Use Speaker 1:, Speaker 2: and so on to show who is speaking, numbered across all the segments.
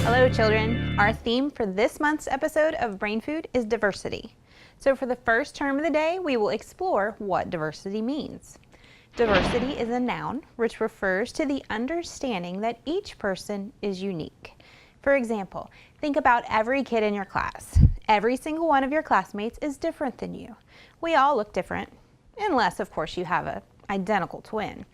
Speaker 1: Hello children, our theme for this month's episode of Brain Food is diversity. So for the first term of the day, we will explore what diversity means. Diversity is a noun which refers to the understanding that each person is unique. For example, think about every kid in your class. Every single one of your classmates is different than you. We all look different, unless of course you have an identical twin.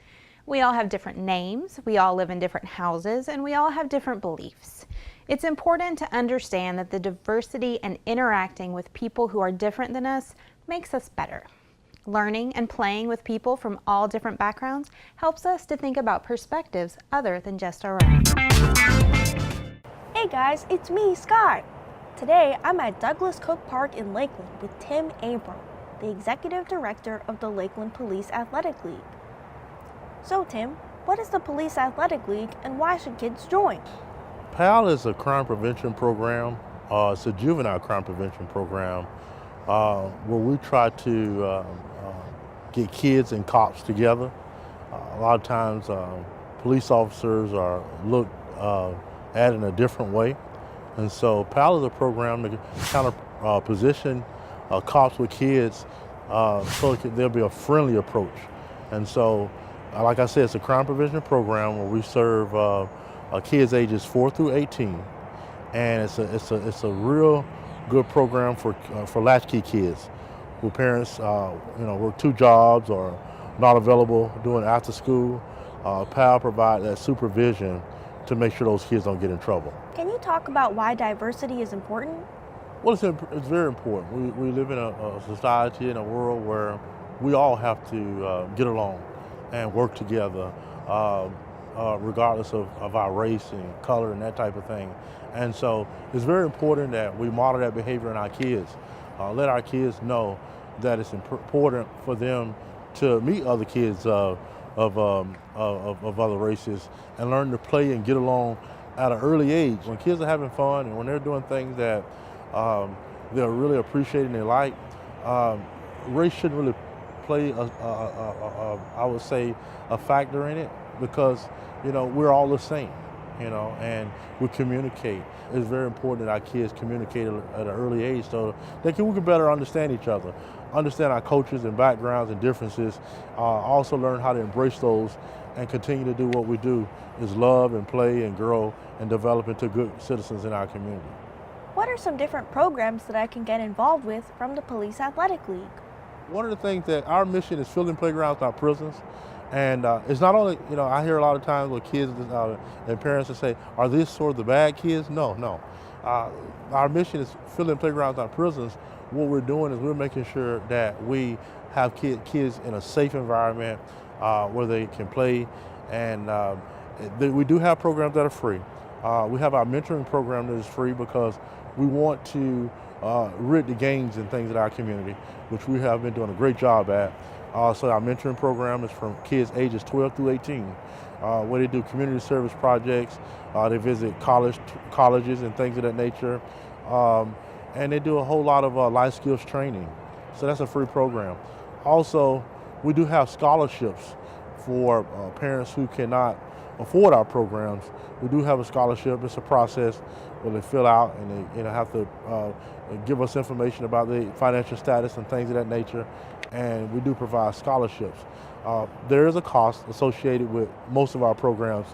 Speaker 1: We all have different names, we all live in different houses, and we all have different beliefs. It's important to understand that the diversity and interacting with people who are different than us makes us better. Learning and playing with people from all different backgrounds helps us to think about perspectives other than just our own.
Speaker 2: Hey guys, it's me, Sky. Today I'm at Douglas Cook Park in Lakeland with Tim Abram, the Executive Director of the Lakeland Police Athletic League. So Tim, what is the Police Athletic League and why should kids join?
Speaker 3: PAL is a crime prevention program. It's a juvenile crime prevention program where we try to get kids and cops together. A lot of times police officers are looked at in a different way. And so PAL is a program to kind of position cops with kids so there'll be a friendly approach. And so, like I said, it's a crime prevention program where we serve kids ages 4 through 18, and it's a real good program for latchkey kids who parents work 2 jobs or not available doing after school. PAL provide that supervision to make sure those kids don't get in trouble.
Speaker 2: Can you talk about why diversity is important?
Speaker 3: Well, it's very important. We live in a society, in a world where we all have to get along and work together, regardless of our race and color and that type of thing. And so it's very important that we model that behavior in our kids. Let our kids know that it's important for them to meet other kids of other races and learn to play and get along at an early age. When kids are having fun and when they're doing things that they're really appreciating, they like, race shouldn't really play I would say a factor in it, because we're all the same, and we communicate. It's very important that our kids communicate at an early age so we can better understand each other, understand our cultures and backgrounds and differences, also learn how to embrace those and continue to do what we do, is love and play and grow and develop into good citizens in our community.
Speaker 2: What are some different programs that I can get involved with from the Police Athletic League?
Speaker 3: One of the things that our mission is filling playgrounds, not prisons. And it's not only, I hear a lot of times with kids and parents that say, are these sort of the bad kids? No. Our mission is filling playgrounds, not prisons. What we're doing is we're making sure that we have kids in a safe environment where they can play. And we do have programs that are free. We have our mentoring program that is free because we want to rid the gangs and things in our community, which we have been doing a great job at. So our mentoring program is from kids ages 12 through 18, where they do community service projects. They visit colleges and things of that nature. And they do a whole lot of life skills training. So that's a free program. Also, we do have scholarships for parents who cannot afford our programs. We do have a scholarship. It's a process where they fill out and they have to give us information about their financial status and things of that nature. And we do provide scholarships. There is a cost associated with most of our programs,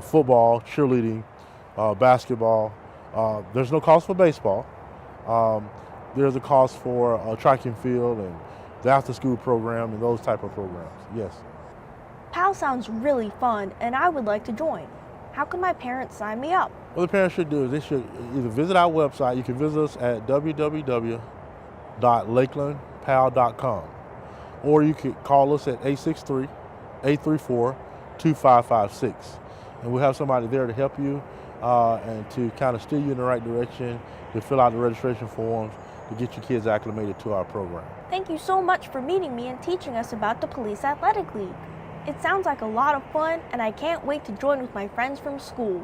Speaker 3: football, cheerleading, basketball. There's no cost for baseball. There's a cost for track and field and the after-school program and those type of programs, yes.
Speaker 2: PAL sounds really fun and I would like to join. How can my parents sign me up?
Speaker 3: What the parents should do is they should either visit our website. You can visit us at www.lakelandpal.com, or you could call us at 863-834-2556. And we'll have somebody there to help you and to kind of steer you in the right direction, to fill out the registration forms, to get your kids acclimated to our program.
Speaker 2: Thank you so much for meeting me and teaching us about the Police Athletic League. It sounds like a lot of fun, and I can't wait to join with my friends from school.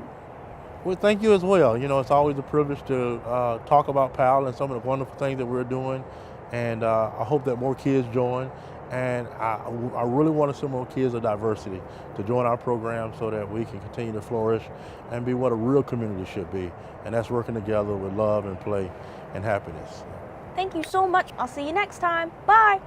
Speaker 3: Well, thank you as well. It's always a privilege to talk about PAL and some of the wonderful things that we're doing, and I hope that more kids join And I really want to see more kids of diversity to join our program so that we can continue to flourish and be what a real community should be. And that's working together with love and play and happiness.
Speaker 2: Thank you so much. I'll see you next time. Bye.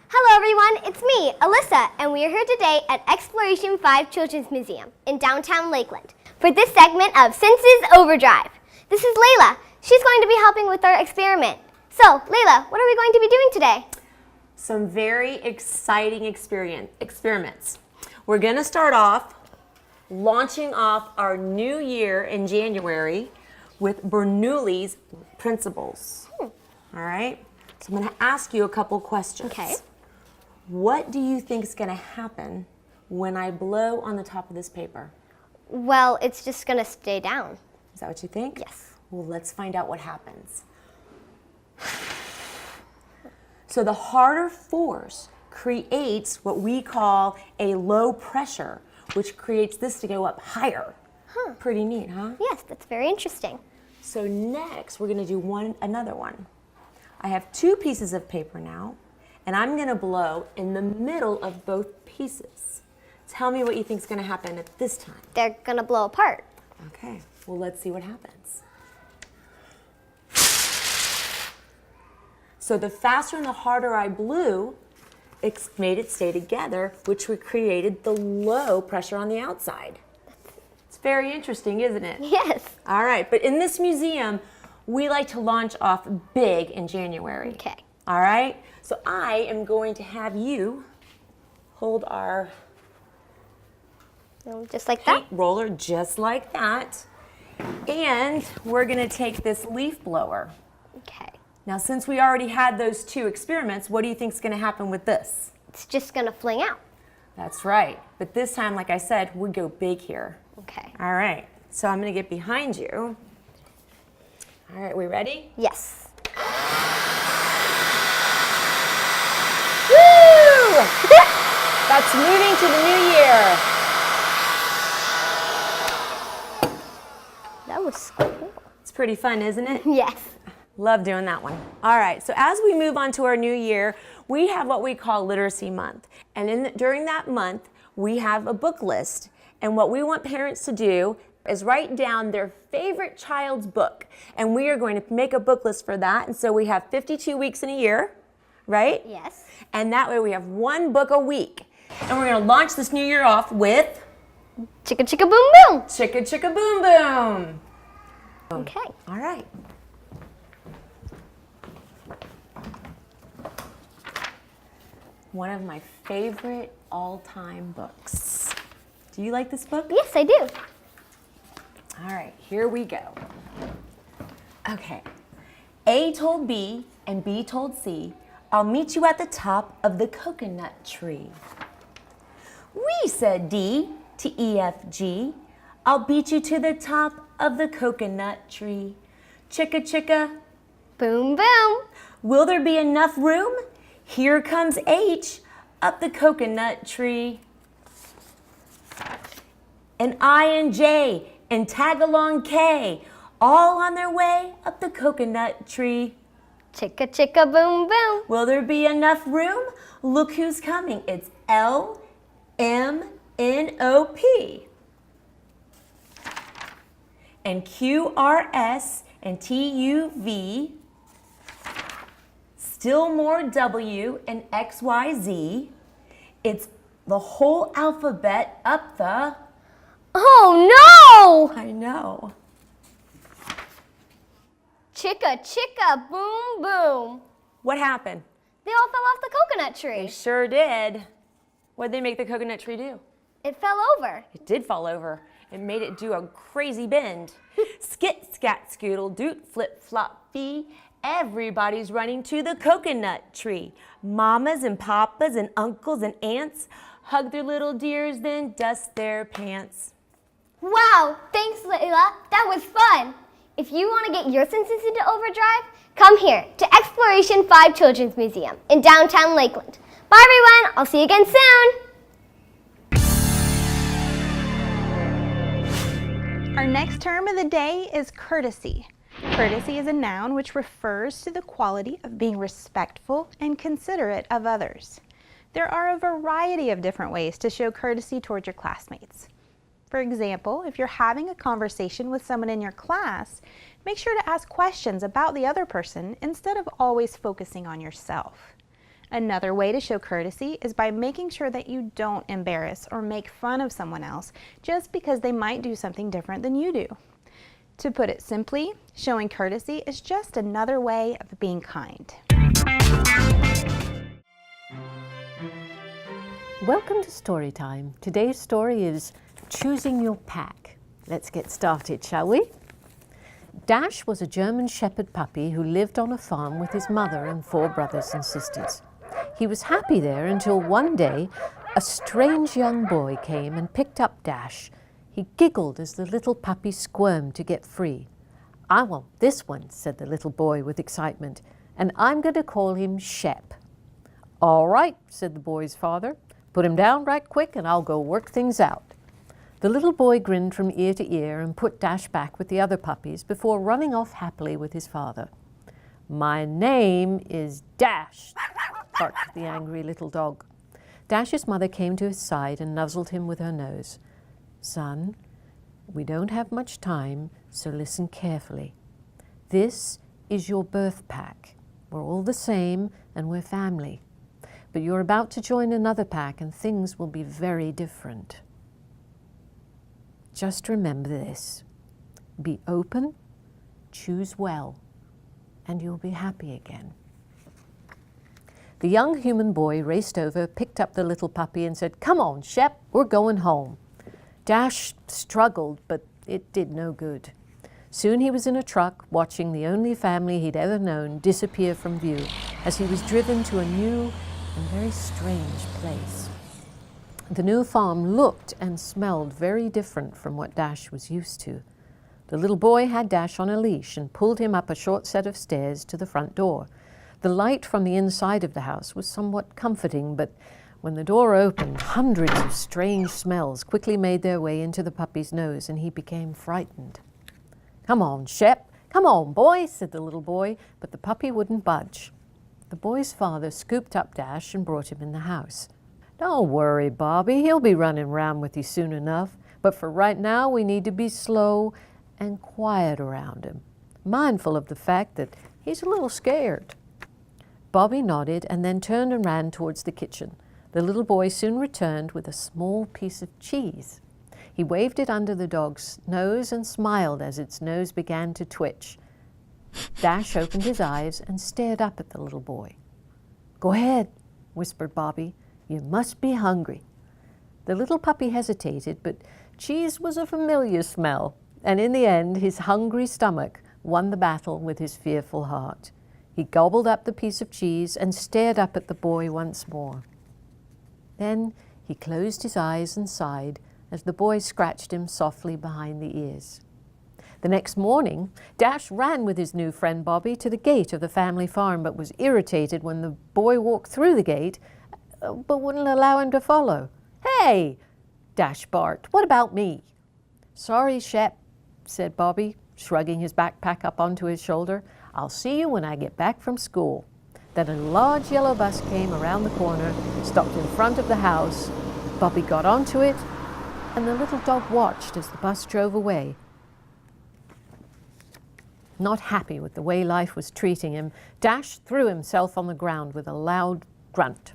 Speaker 4: Hello everyone, it's me, Alyssa, and we are here today at Exploration 5 Children's Museum in downtown Lakeland for this segment of Senses Overdrive. This is Layla. She's going to be helping with our experiment. So, Layla, what are we going to be doing today?
Speaker 5: Some very exciting experiments. We're going to start off launching off our new year in January with Bernoulli's principles. All right? So I'm going to ask you a couple questions.
Speaker 4: Okay.
Speaker 5: What do you think is going to happen when I blow on the top of this paper?
Speaker 4: Well, it's just going to stay down.
Speaker 5: Is that what you think?
Speaker 4: Yes.
Speaker 5: Well, let's find out what happens. So the harder force creates what we call a low pressure, which creates this to go up higher.
Speaker 4: Huh.
Speaker 5: Pretty neat, huh?
Speaker 4: Yes, that's very interesting.
Speaker 5: So next, we're going to do another one. I have two pieces of paper now, and I'm going to blow in the middle of both pieces. Tell me what you think is going to happen at this time.
Speaker 4: They're going to blow apart.
Speaker 5: Okay, well, let's see what happens. So the faster and the harder I blew, it made it stay together, which created the low pressure on the outside. It's very interesting, isn't it?
Speaker 4: Yes.
Speaker 5: All right, but in this museum, we like to launch off big in January.
Speaker 4: Okay.
Speaker 5: All right, so I am going to have you hold our
Speaker 4: Just like that?
Speaker 5: paint roller just like that. And we're gonna take this leaf blower.
Speaker 4: Okay.
Speaker 5: Now, since we already had those two experiments, what do you think is gonna happen with this?
Speaker 4: It's just going to fling out.
Speaker 5: That's right, but this time, like I said, we go big here.
Speaker 4: Okay.
Speaker 5: All right, so I'm gonna get behind you. All right, we ready?
Speaker 4: Yes.
Speaker 5: Woo! That's moving to the new year.
Speaker 4: That was cool.
Speaker 5: It's pretty fun, isn't it?
Speaker 4: Yes.
Speaker 5: Love doing that one. All right, so as we move on to our new year, we have what we call Literacy Month. And during that month, we have a book list. And what we want parents to do is write down their favorite child's book. And we are going to make a book list for that. And so we have 52 weeks in a year, right?
Speaker 4: Yes.
Speaker 5: And that way we have one book a week. And we're going to launch this new year off with
Speaker 4: Chicka chicka boom boom.
Speaker 5: Chicka Chicka Boom Boom.
Speaker 4: Okay.
Speaker 5: All right. One of my favorite all-time books. Do you like this book?
Speaker 4: Yes, I do.
Speaker 5: All right, here we go. Okay. A told B and B told C, I'll meet you at the top of the coconut tree. We, said D to E, F, G, I'll beat you to the top of the coconut tree. Chicka chicka,
Speaker 4: Boom boom.
Speaker 5: will there be enough room? Here comes H up the coconut tree. And I and J and tag along K, all on their way up the coconut tree.
Speaker 4: Chicka chicka boom boom.
Speaker 5: Will there be enough room? Look who's coming. It's L, M, N, O, P. And Q, R, S, and T, U, V. Still more W and X, Y, Z. It's the whole alphabet up the...
Speaker 4: Oh no!
Speaker 5: I know.
Speaker 4: Chicka chicka boom boom.
Speaker 5: What happened?
Speaker 4: They all fell off the coconut
Speaker 5: They
Speaker 4: tree.
Speaker 5: sure did. What did they make the coconut tree do?
Speaker 4: It fell over.
Speaker 5: It did fall over. It made it do a crazy bend. Skit, scat, scoodle, doot, flip, flop, fee. Everybody's running to the coconut tree. Mamas and papas and uncles and aunts hug their little dears, then dust their pants.
Speaker 4: Wow, thanks Layla. That was fun. If you want to get your senses into overdrive, come here to Exploration 5 Children's Museum in downtown Lakeland. Bye everyone, I'll see you again soon.
Speaker 1: Our next term of the day is courtesy. Courtesy is a noun which refers to the quality of being respectful and considerate of others. There are a variety of different ways to show courtesy toward your classmates. For example, if you're having a conversation with someone in your class, make sure to ask questions about the other person instead of always focusing on yourself. Another way to show courtesy is by making sure that you don't embarrass or make fun of someone else just because they might do something different than you do. To put it simply, showing courtesy is just another way of being kind.
Speaker 6: Welcome to Story Time. Today's story is Choosing Your Pack. Let's get started, shall we? Dash was a German Shepherd puppy who lived on a farm with his mother and 4 brothers and sisters. He was happy there until one day a strange young boy came and picked up Dash. He giggled as the little puppy squirmed to get free. "I want this one," said the little boy with excitement, "and I'm going to call him Shep." "All right," said the boy's father. "Put him down right quick and I'll go work things out." The little boy grinned from ear to ear and put Dash back with the other puppies before running off happily with his father. "My name is Dash," barked the angry little dog. Dash's mother came to his side and nuzzled him with her nose. "Son, we don't have much time, so listen carefully. This is your birth pack. We're all the same and we're family. But you're about to join another pack and things will be very different. Just remember this. Be open, choose well, and you'll be happy again." The young human boy raced over, picked up the little puppy and said, "Come on, Shep, we're going home." Dash struggled, but it did no good. Soon he was in a truck, watching the only family he'd ever known disappear from view as he was driven to a new and very strange place. The new farm looked and smelled very different from what Dash was used to. The little boy had Dash on a leash and pulled him up a short set of stairs to the front door. The light from the inside of the house was somewhat comforting, but when the door opened, hundreds of strange smells quickly made their way into the puppy's nose, and he became frightened. "Come on, Shep. Come on, boy," said the little boy, but the puppy wouldn't budge. The boy's father scooped up Dash and brought him in the house. "Don't worry, Bobby. He'll be running around with you soon enough. But for right now, we need to be slow and quiet around him, mindful of the fact that he's a little scared." Bobby nodded and then turned and ran towards the kitchen. The little boy soon returned with a small piece of cheese. He waved it under the dog's nose and smiled as its nose began to twitch. Dash opened his eyes and stared up at the little boy. "Go ahead," whispered Bobby. "You must be hungry." The little puppy hesitated, but cheese was a familiar smell, and in the end, his hungry stomach won the battle with his fearful heart. He gobbled up the piece of cheese and stared up at the boy once more. Then he closed his eyes and sighed as the boy scratched him softly behind the ears. The next morning, Dash ran with his new friend Bobby to the gate of the family farm, but was irritated when the boy walked through the gate, but wouldn't allow him to follow. "Hey!" Dash barked. "What about me?" "Sorry, Shep," said Bobby, shrugging his backpack up onto his shoulder. "I'll see you when I get back from school." Then a large yellow bus came around the corner, stopped in front of the house. Bobby got onto it, and the little dog watched as the bus drove away. Not happy with the way life was treating him, Dash threw himself on the ground with a loud grunt.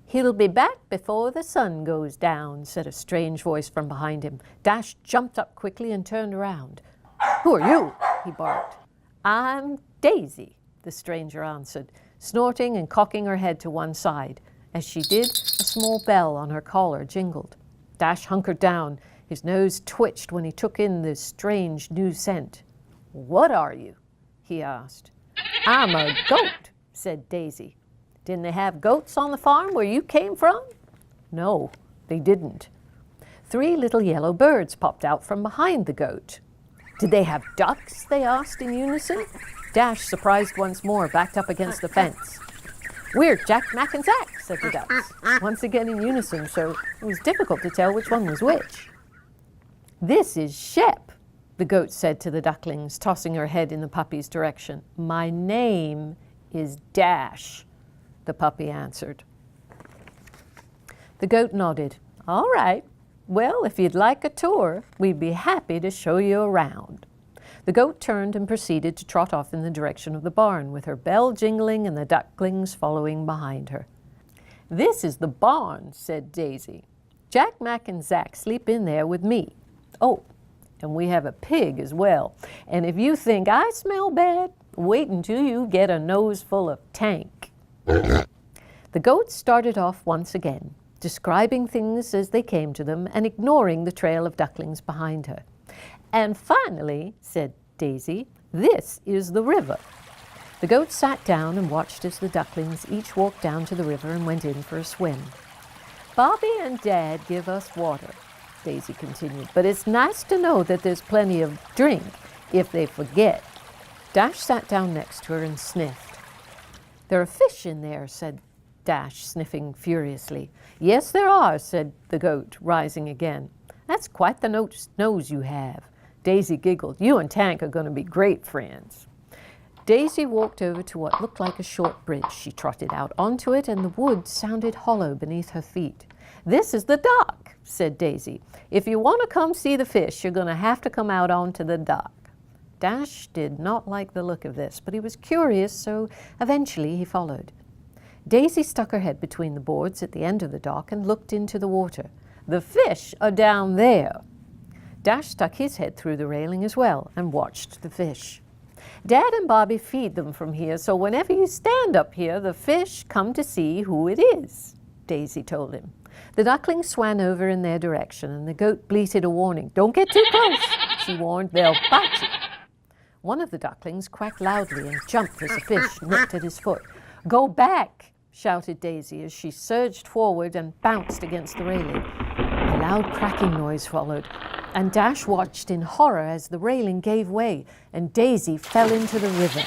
Speaker 6: "He'll be back before the sun goes down," said a strange voice from behind him. Dash jumped up quickly and turned around. "Who are you?" he barked. "I'm Daisy," the stranger answered, snorting and cocking her head to one side. As she did, a small bell on her collar jingled. Dash hunkered down. His nose twitched when he took in this strange new scent. "What are you?" he asked. "I'm a goat," said Daisy. "Didn't they have goats on the farm where you came from?" "No, they didn't." 3 little yellow birds popped out from behind the goat. "Did they have ducks?" they asked in unison. Dash, surprised once more, backed up against the fence. "We're Jack, Mac, and Zack," said the ducks, once again in unison, so it was difficult to tell which one was which. "This is Shep," the goat said to the ducklings, tossing her head in the puppy's direction. "My name is Dash," the puppy answered. The goat nodded. "All right. Well, if you'd like a tour, we'd be happy to show you around." The goat turned and proceeded to trot off in the direction of the barn, with her bell jingling and the ducklings following behind her. "This is the barn," said Daisy. "Jack, Mac, and Zach sleep in there with me. Oh, and we have a pig as well. And if you think I smell bad, wait until you get a nose full of tank." The goat started off once again, describing things as they came to them and ignoring the trail of ducklings behind her. "And finally," said Daisy, "this is the river." The goat sat down and watched as the ducklings each walked down to the river and went in for a swim. "Bobby and Dad give us water," Daisy continued, "but it's nice to know that there's plenty of drink if they forget." Dash sat down next to her and sniffed. "There are fish in there," said Dash, sniffing furiously. "Yes, there are," said the goat, rising again. "That's quite the nose you have." Daisy giggled. "You and Tank are going to be great friends." Daisy walked over to what looked like a short bridge. She trotted out onto it, and the wood sounded hollow beneath her feet. "This is the dock," said Daisy. "If you want to come see the fish, you're going to have to come out onto the dock." Dash did not like the look of this, but he was curious, so eventually he followed. Daisy stuck her head between the boards at the end of the dock and looked into the water. "The fish are down there." Dash stuck his head through the railing as well and watched the fish. "Dad and Bobby feed them from here, so whenever you stand up here, the fish come to see who it is," Daisy told him. The ducklings swam over in their direction, and the goat bleated a warning. "Don't get too close," she warned. "They'll bite you." One of the ducklings quacked loudly and jumped as a fish nipped at his foot. "Go back," shouted Daisy as she surged forward and bounced against the railing. A loud cracking noise followed, and Dash watched in horror as the railing gave way and Daisy fell into the river.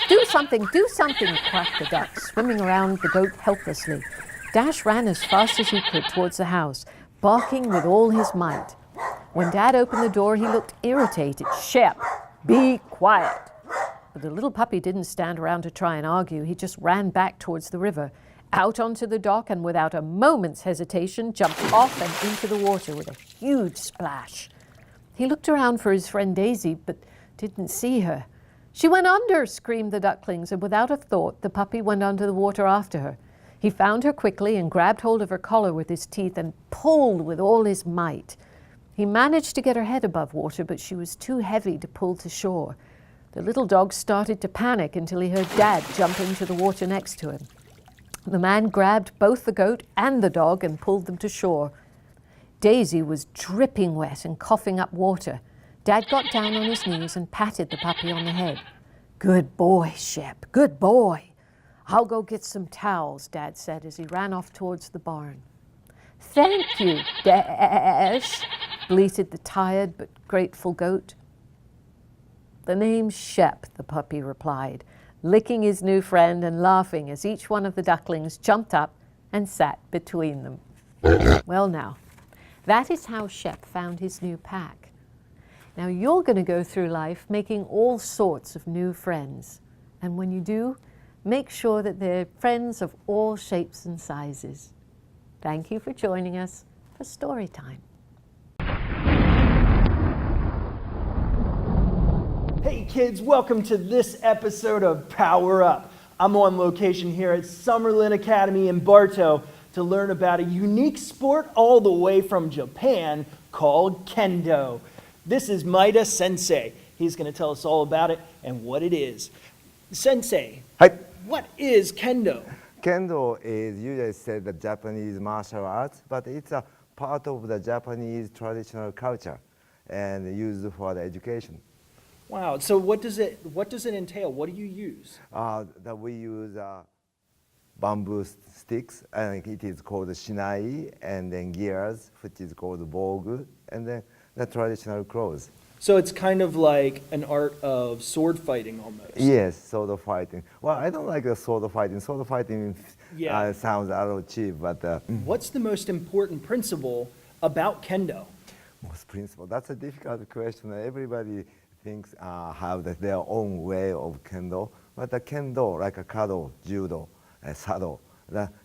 Speaker 6: Do something, quacked the duck, swimming around the goat helplessly. Dash ran as fast as he could towards the house, barking with all his might. When Dad opened the door, he looked irritated. "Shep, be quiet." But the little puppy didn't stand around to try and argue. He just ran back towards the river, out onto the dock, and without a moment's hesitation, jumped off and into the water with a huge splash. He looked around for his friend Daisy, but didn't see her. "She went under," screamed the ducklings, and without a thought, the puppy went under the water after her. He found her quickly and grabbed hold of her collar with his teeth and pulled with all his might. He managed to get her head above water, but she was too heavy to pull to shore. The little dog started to panic until he heard Dad jump into the water next to him. The man grabbed both the goat and the dog and pulled them to shore. Daisy was dripping wet and coughing up water. Dad got down on his knees and patted the puppy on the head. "Good boy, Shep, good boy. I'll go get some towels," Dad said as he ran off towards the barn. "Thank you, Dash," bleated the tired but grateful goat. "The name's Shep," the puppy replied, licking his new friend and laughing as each one of the ducklings jumped up and sat between them. Well now, that is how Shep found his new pack. Now you're going to go through life making all sorts of new friends. And when you do, make sure that they're friends of all shapes and sizes. Thank you for joining us for Story Time.
Speaker 7: Hey kids, welcome to this episode of Power Up. I'm on location here at Summerlin Academy in Bartow to learn about a unique sport all the way from Japan called Kendo. This is Maida Sensei. He's going to tell us all about it and what it is. Sensei, what is Kendo?
Speaker 8: Kendo is usually said the Japanese martial arts, but it's a part of the Japanese traditional culture and used for the education.
Speaker 7: Wow, so what does it entail? What do you use?
Speaker 8: We use bamboo sticks, and it is called shinai, and then gears, which is called bogu, and then the traditional clothes.
Speaker 7: So it's kind of like an art of sword fighting almost.
Speaker 8: Yes, sword fighting. Well, I don't like the sword fighting. Sword fighting sounds a little cheap, but...
Speaker 7: What's the most important principle about Kendo?
Speaker 8: most principle? That's a difficult question. Everybody thinks have their own way of kendo, but the kendo, like a kado, judo, sado,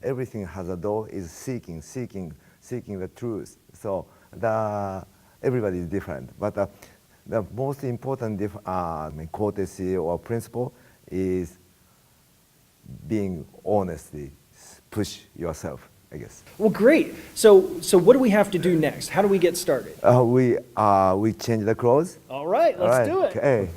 Speaker 8: everything has a do is seeking the truth. So everybody is different, but the most important courtesy or principle is being honestly push yourself, I guess.
Speaker 7: Well, great. So what do we have to do next? How do we get started?
Speaker 8: We change the clothes.
Speaker 7: All right, let's do it.
Speaker 8: Okay.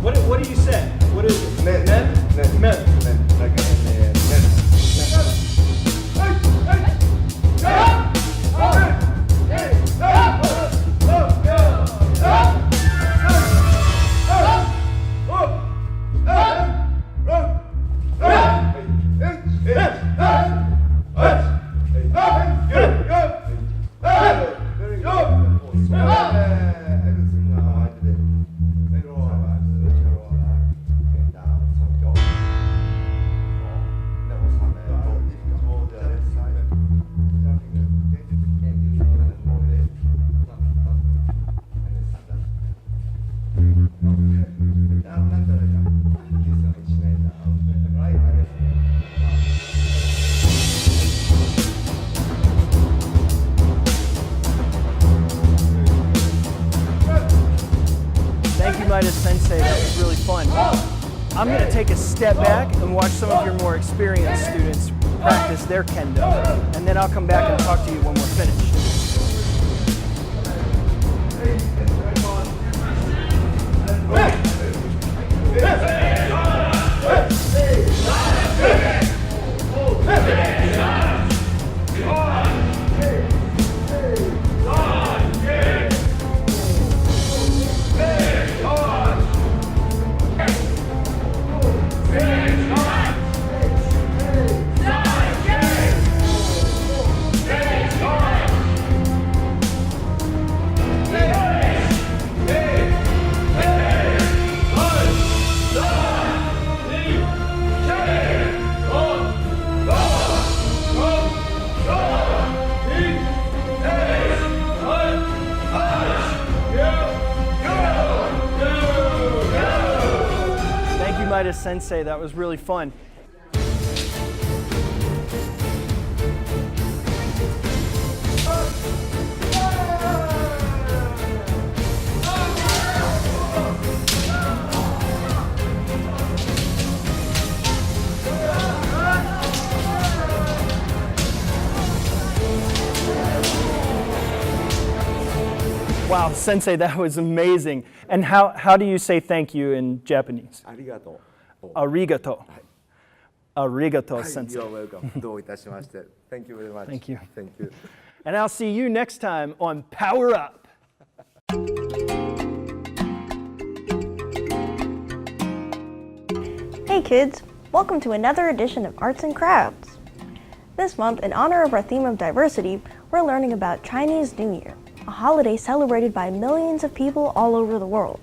Speaker 7: What do you say? What is it? Men. Men. Sensei, that was really fun. I'm going to take a step back and watch some of your more experienced students practice their kendo, and then I'll come back and talk to you when we're finished. Sensei, that was really fun. Wow, Sensei, that was amazing. And how do you say thank you in Japanese?
Speaker 8: Arigato.
Speaker 7: Arigato. Arigato, Sensei.
Speaker 8: You're welcome. Thank you very much.
Speaker 7: Thank you.
Speaker 8: Thank you.
Speaker 7: And I'll see you next time on Power Up.
Speaker 2: Hey kids, welcome to another edition of Arts and Crafts. This month, in honor of our theme of diversity, we're learning about Chinese New Year, a holiday celebrated by millions of people all over the world.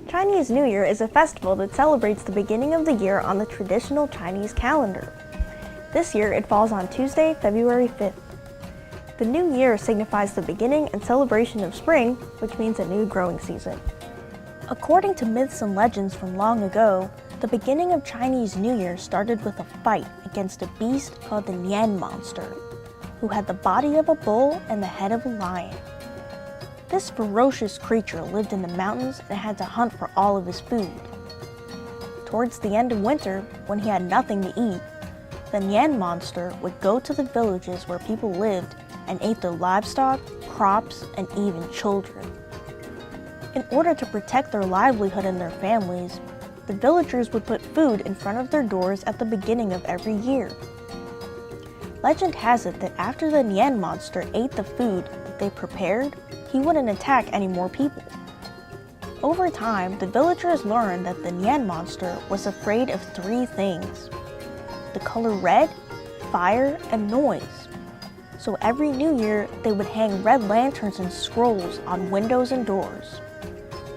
Speaker 2: Chinese New Year is a festival that celebrates the beginning of the year on the traditional Chinese calendar. This year it falls on Tuesday, February 5th. The new year signifies the beginning and celebration of spring, which means a new growing season. According to myths and legends from long ago, the beginning of Chinese New Year started with a fight against a beast called the Nian monster, who had the body of a bull and the head of a lion. This ferocious creature lived in the mountains and had to hunt for all of his food. Towards the end of winter, when he had nothing to eat, the Nian monster would go to the villages where people lived and ate their livestock, crops, and even children. In order to protect their livelihood and their families, the villagers would put food in front of their doors at the beginning of every year. Legend has it that after the Nian monster ate the food that they prepared, he wouldn't attack any more people. Over time, the villagers learned that the Nian monster was afraid of three things: the color red, fire, and noise. So every New Year, they would hang red lanterns and scrolls on windows and doors.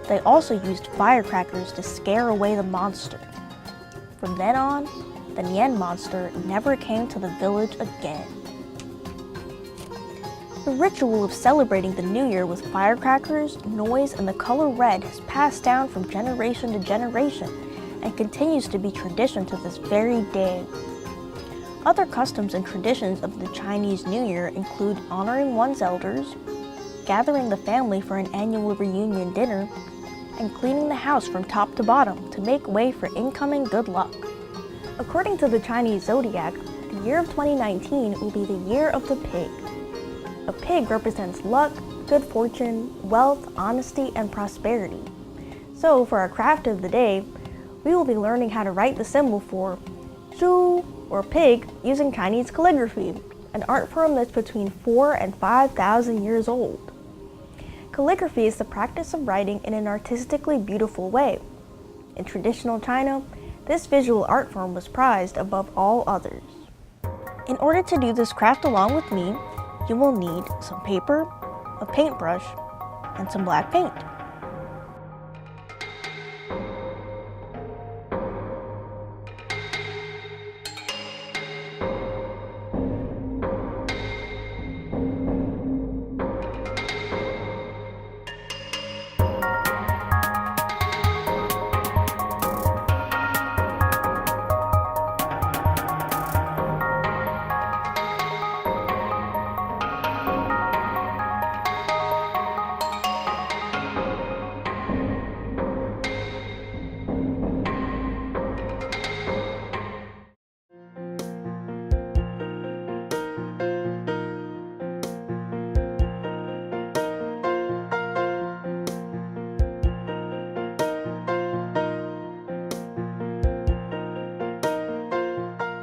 Speaker 2: They also used firecrackers to scare away the monster. From then on, the Nian monster never came to the village again. The ritual of celebrating the New Year with firecrackers, noise, and the color red has passed down from generation to generation and continues to be tradition to this very day. Other customs and traditions of the Chinese New Year include honoring one's elders, gathering the family for an annual reunion dinner, and cleaning the house from top to bottom to make way for incoming good luck. According to the Chinese zodiac, the year of 2019 will be the year of the pig. A pig represents luck, good fortune, wealth, honesty, and prosperity. So for our craft of the day, we will be learning how to write the symbol for Zhu, or pig, using Chinese calligraphy, an art form that's between 4,000 and 5,000 years old. Calligraphy is the practice of writing in an artistically beautiful way. In traditional China, this visual art form was prized above all others. In order to do this craft along with me, you will need some paper, a paintbrush, and some black paint.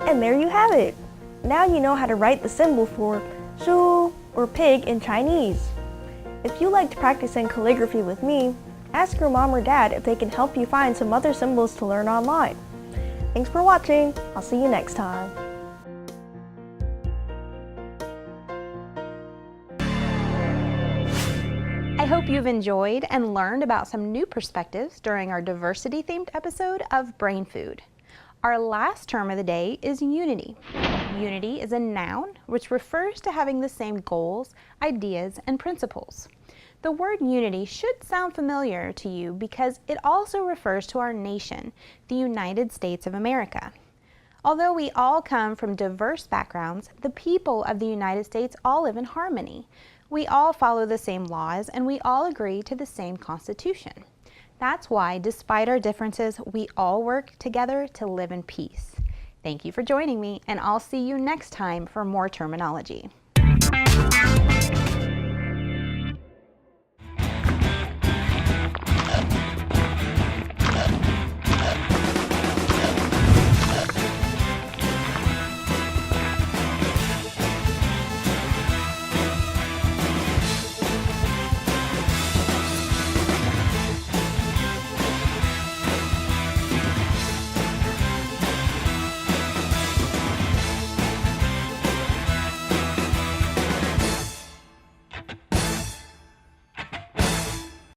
Speaker 2: And there you have it. Now you know how to write the symbol for Zhu, or pig, in Chinese. If you liked practicing calligraphy with me, ask your mom or dad if they can help you find some other symbols to learn online. Thanks for watching. I'll see you next time.
Speaker 1: I hope you've enjoyed and learned about some new perspectives during our diversity-themed episode of Brain Food. Our last term of the day is unity. Unity is a noun which refers to having the same goals, ideas, and principles. The word unity should sound familiar to you because it also refers to our nation, the United States of America. Although we all come from diverse backgrounds, the people of the United States all live in harmony. We all follow the same laws and we all agree to the same Constitution. That's why, despite our differences, we all work together to live in peace. Thank you for joining me, and I'll see you next time for more terminology.